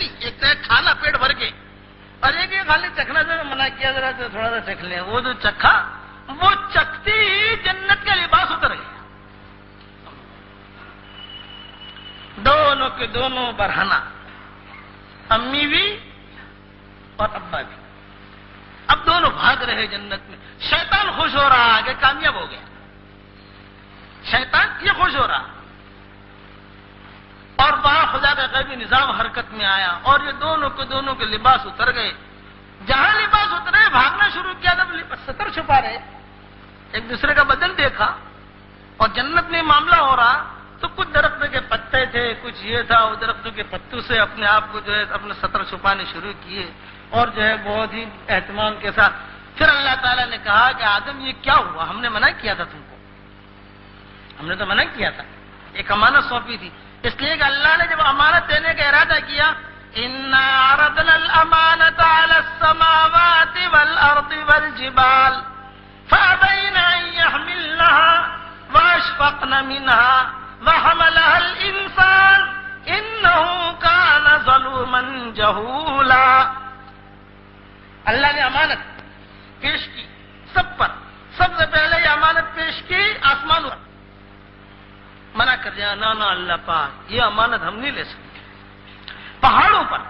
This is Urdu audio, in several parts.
نہیں، ایک تو کھانا پیٹ بھر کے، اور ایک یہ خالی چکھنا سے منع کیا ذرا تو تھوڑا سا چکھ لیں، وہ جو چکھا وہ چکھتی ہی جنت کا لباس اتر گیا، دونوں کے دونوں برہنہ، امی بھی اور ابا بھی، اب دونوں بھاگ رہے جنت میں، شیطان خوش ہو رہا کہ کامیاب ہو گیا، شیطان یہ خوش ہو رہا، اور وہاں خدا کا غیبی نظام حرکت میں آیا اور یہ دونوں کے لباس اتر گئے، جہاں لباس اترے بھاگنا شروع کیا، جب ستر چھپا رہے ایک دوسرے کا بدن دیکھا اور جنت میں معاملہ ہو رہا تو کچھ درختوں کے پتے تھے، کچھ یہ تھا، وہ درختوں کے پتوں سے اپنے آپ کو جو ہے اپنے ستر چھپانے شروع کیے اور جو ہے بہت ہی اہتمام کے ساتھ۔ پھر اللہ تعالیٰ نے کہا کہ آدم یہ کیا ہوا، ہم نے منع کیا تھا تم کو، ہم نے تو منع کیا تھا، ایک امانت سونپی تھی، اس لیے کہ اللہ نے جب امانت دینے کا ارادہ کیا، اِنَّا عَرَضْنَا الْأَمَانَةَ عَلَى السَّمَاوَاتِ وَالْأَرْضِ وَالْجِبَالِ فَأَبَيْنَ أَن يَحْمِلْنَهَا وَأَشْفَقْنَ مِنْهَا وَحَمَلَهَا الْإِنسَانُ إِنَّهُ كَانَ ظَلُومًا جَهُولًا۔ اللہ نے امانت پیش کی سب پر، سب سے پہلے یہ امانت پیش کی آسمانوں پر، منع کر دیا، نہ اللہ پاک یہ امانت ہم نہیں لے سکتے، پہاڑوں پر،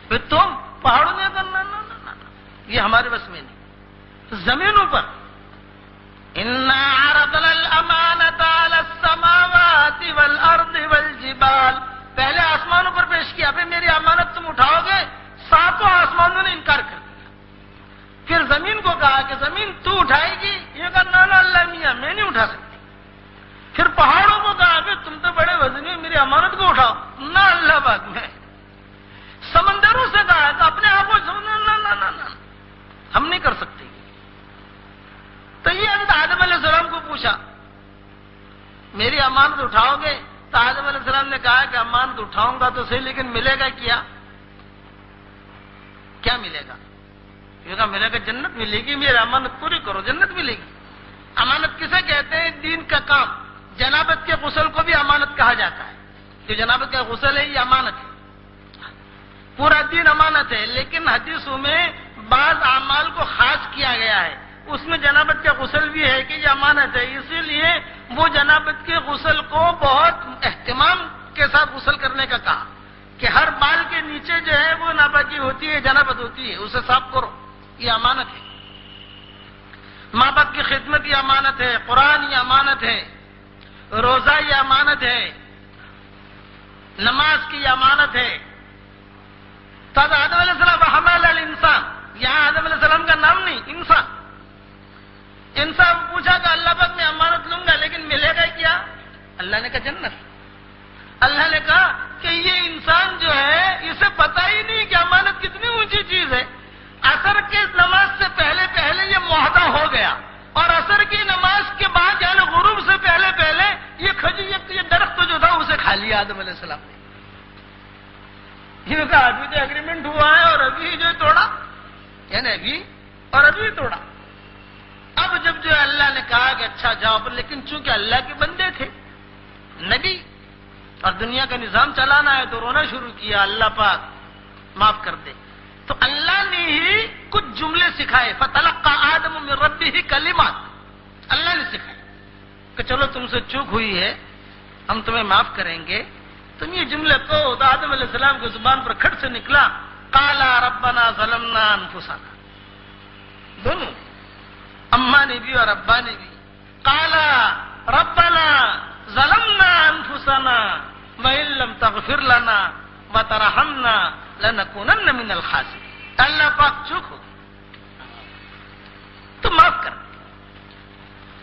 پھر تم پہاڑوں میں کرنا، نہ یہ ہمارے بس میں نہیں، زمینوں پر، اِنَّا عَرَضْنَا الْأَمَانَةَ عَلَى السَّمَاوَاتِ وَالْأَرْضِ وَالْجِبَالِ، پہلے آسمانوں پر پیش کیا، پھر میری امانت تم اٹھاؤ گے، ساتوں آسمانوں نے انکار کر دیا، پھر زمین کو کہا کہ زمین تو اٹھائے گی، یہ کہا نہ اللہ میاں میں نہیں اٹھا سکتی، پھر پہاڑوں کو کہا کہ تم تو بڑے وزنی ہو، میری امانت کو اٹھاؤ، نہ اللہ پاک میں، سمندروں سے کہا کہ اپنے آپ کو نہ ہم نہیں کر سکتے، تو یہ آدم علیہ السلام کو پوچھا میری امانت اٹھاؤ گے، تو آدم علیہ السلام نے کہا کہ امانت اٹھاؤں گا تو صحیح، لیکن ملے گا کیا ملے گا؟ یہ کہا ملے گا جنت ملے گی، میری امانت پوری کرو جنت ملے گی۔ امانت کسے کہتے ہیں؟ دین کا کام، جنابت کے غسل کو بھی امانت کہا جاتا ہے، جو جنابت کا غسل ہے یہ امانت ہے، پورا دین امانت ہے، لیکن حدیثوں میں بعض اعمال کو خاص کیا گیا ہے، اس میں جنابت کا غسل بھی ہے کہ یہ امانت ہے، اسی لیے وہ جنابت کے غسل کو بہت اہتمام کے ساتھ غسل کرنے کا کہا کہ ہر بال کے نیچے جو ہے وہ ناپاکی ہوتی ہے، جنابت ہوتی ہے، اسے صاف کرو، یہ امانت ہے۔ ماں باپ کی خدمت یہ امانت ہے، قرآن یہ امانت ہے، روزہ یہ امانت ہے، نماز کی یہ امانت ہے۔ تو آدم علیہ السلام حمل الانسان، یہاں آدم علیہ السلام کا نام نہیں، انسان پوچھا کہ اللہ پاک میں امانت لوں گا لیکن ملے گا کیا؟ اللہ نے کہا جنت۔ اللہ نے کہا کہ یہ انسان جو ہے اسے پتہ ہی نہیں کہ امانت کتنی اونچی چیز ہے، عصر کی نماز سے پہلے یہ معاہدہ ہو گیا، اور عصر کی نماز کے بعد یعنی غروب سے پہلے یہ درخت جو تھا اسے کھا لیا آدم علیہ السلام نے۔ یہ کہا ابھی تو اگریمنٹ ہوا ہے اور ابھی جو توڑا، یعنی ابھی توڑا۔ اب جب جو اللہ نے کہا کہ اچھا جاؤ، لیکن چونکہ اللہ کے بندے تھے، نبی، اور دنیا کا نظام چلانا ہے تو رونا شروع کیا، اللہ پاک معاف کر دے، تو اللہ نے ہی کچھ جملے سکھائے، فَتَلَقَّى آدَمُ مِن رَبِّهِ كَلِمَاتٍ، اللہ نے سکھائے کہ چلو تم سے چوک ہوئی ہے، ہم تمہیں معاف کریں گے، تم یہ جملے کو، تو آدم علیہ السلام کی زبان پر کھٹ سے نکلا، قَالَ رَبَّنَا ظَلَمْنَا أَنفُسَنَا، دونوں اماں نے بھی اور ابا نے بھی، قَالَ رَبَّنَا ظَلَمْنَا أَنفُسَنَا وَإِن لَّمْ تَغْفِرْ لَنَا وَتَرْحَمْنَا لَنَكُونَنَّ مِنَ الْخَاسِرِينَ، اللہ پاک چوک ہو گئی تو معاف کر،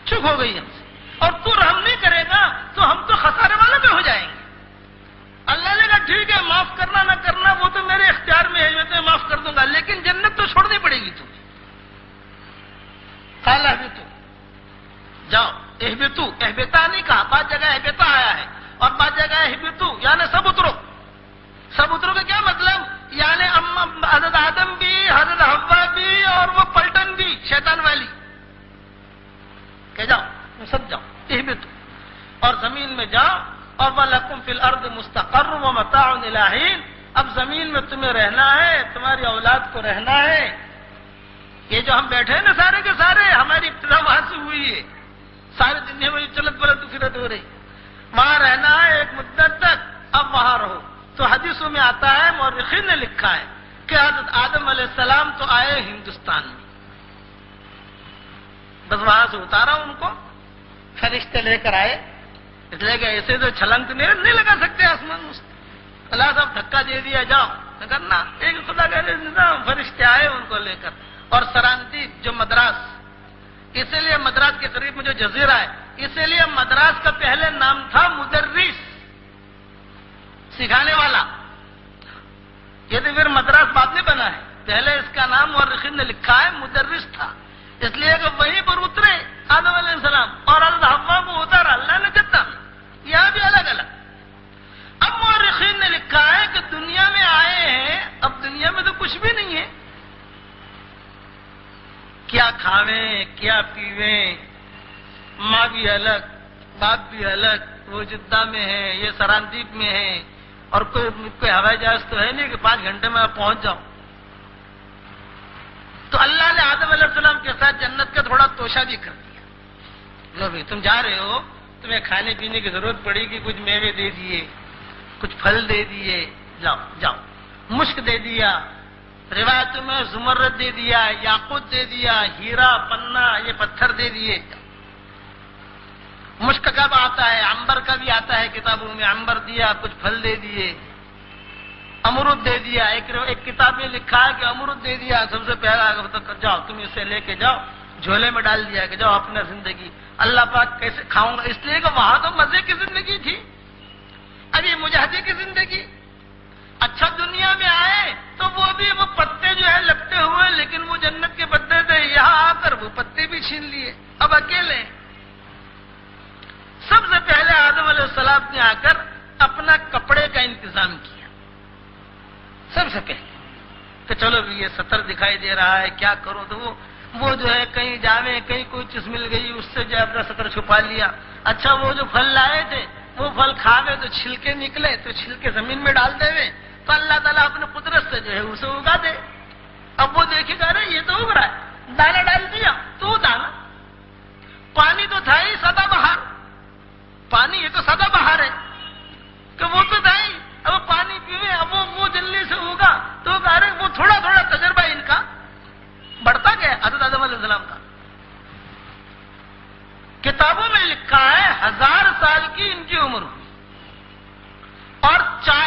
چوک ہو گئی ہم سے، اور تو رحم نہیں کرے گا تو ہم تو خسارے والے میں ہو جائیں گے۔ اللہ نے کہا ٹھیک ہے، معاف کرنا نہ کرنا وہ تو میرے اختیار میں ہے، میں تو معاف کر دوں گا، لیکن جنت تو چھوڑنی پڑے گی تمہیں۔ قال اہبطوا، جاؤ، اہبطوا، اہبطا نہیں کہا، بعض جگہ اہبطا آیا ہے اور بعض جگہ اہبطوا یعنی سب اترو۔ سب اترو کا کیا مطلب؟ یعنی حضرت آدم بھی، حضرت حوا بھی، اور وہ پلٹن بھی شیطان والی، کہ جاؤ سب جاؤ، اہبطوا، اور زمین میں جاؤ، اور وَلَكُمْ فِي الْأَرْضِ مُسْتَقَرٌّ وَمَتَاعٌ إِلَىٰ حِينٍ، اب زمین میں تمہیں رہنا ہے، تمہاری اولاد کو رہنا ہے. یہ جو ہم بیٹھے ہیں نا سارے کے سارے، ہماری ابتدا وہاں سے ہوئی ہے. ساری دنیا میں چلت بلت فکرت ہو رہی، وہاں رہنا ہے ایک مدت تک. اب وہاں رہو. تو حدیثوں میں آتا ہے، مورخین نے لکھا ہے کہ حضرت آدم علیہ السلام تو آئے ہندوستان میں، بس وہاں سے اتارا ان کو، فرشتے لے کر آئے. اس لیے کہ ایسے تو چھلنگ نہیں لگا سکتے آسمان میں. اللہ صاحب دھکا دے دیا جاؤ نہ کرنا. ایک خدا کا نظام، فرشتے آئے ان کو لے کر. اور سرانتیپ جو مدراس، اسی لیے مدراس کے قریب میں جو جزیرہ ہے، اسی لیے مدراس کا پہلے نام تھا مدرس، سکھانے والا. یہ تو پھر مدراس بعد میں بنا ہے، پہلے اس کا نام مورخین نے لکھا ہے مدرس تھا. اس لیے کہ وہیں پر اترے آدم علیہ السلام اور حضرت حوا کو اتارا اللہ نے جتنا، یہاں بھی الگ الگ. اب مورخین نے لکھا ہے کہ دنیا میں آئے ہیں، اب دنیا میں تو کچھ بھی نہیں ہے. کیا کھاویں کیا پیویں، ماں بھی الگ باپ بھی الگ. وہ جدہ میں ہے، یہ سرانتیپ میں ہے، اور کوئی ہوائی جہاز تو ہے نہیں کہ 5 گھنٹے میں آپ پہنچ جاؤ. تو اللہ نے آدم علیہ السلام کے ساتھ جنت کا تھوڑا توشہ بھی کر دیا. لو بھائی تم جا رہے ہو، تمہیں کھانے پینے کی ضرورت پڑے گی، کچھ میوے دے دیے، کچھ پھل دے دیے، جاؤ جاؤ. مشک دے دیا، روایتوں میں زمرد دے دیا، یاقوت دے دیا، ہیرا پنا یہ پتھر دے دیے. مشک کا بھی آتا ہے، عنبر کا بھی آتا ہے کتابوں میں، عنبر دیا، کچھ پھل دے دیے، امرود دے دیا. ایک کتاب میں لکھا ہے کہ امرود دے دیا سب سے پہلا، جاؤ تم اسے لے کے جاؤ، جھولے میں ڈال دیا کہ جاؤ اپنا زندگی. اللہ پاک کیسے کھاؤں گا، اس لیے کہ وہاں تو مزے کی زندگی تھی، ابھی مجاہدے کی زندگی. اچھا دنیا میں آئے تو وہ بھی وہ پتے جو ہے لگتے ہوئے، لیکن وہ جنت کے پتے تھے، یہاں آ کر وہ پتے بھی چھین لیے، اب اکیلے. سب سے پہلے آدم علیہ السلام نے آ کر اپنا کپڑے کا انتظام کیا سب سے پہلے، کہ چلو یہ سطر دکھائی دے رہا ہے کیا کروں. تو وہ جو ہے کہیں جاویں، کہیں کوئی چیز مل گئی اس سے جو ہے اپنا سطر چھپا لیا. اچھا وہ جو پھل لائے تھے وہ پھل کھاوے تو چھلکے نکلے تو چھلکے زمین میں ڈال دے وے تو اللہ تعالیٰ اپنے قدرت سے جو ہے اسے اگا دے. اب وہ دیکھے گا رہے یہ تو اگ رہا ہے، دانا ڈال دیا تو دانا. پانی تو تھا ہی سدا بہار، پانی یہ تو سدا بہار ہے کہ وہ تو تھا ہی. اب پانی پیوے، اب وہ جلدی سے ہوگا تو وہ تھوڑا تھوڑا تجربہ ان کا بڑھتا گیا حضرت آدم علیہ السلام کا. کتابوں میں لکھا ہے 1000 سال کی ان کی عمر.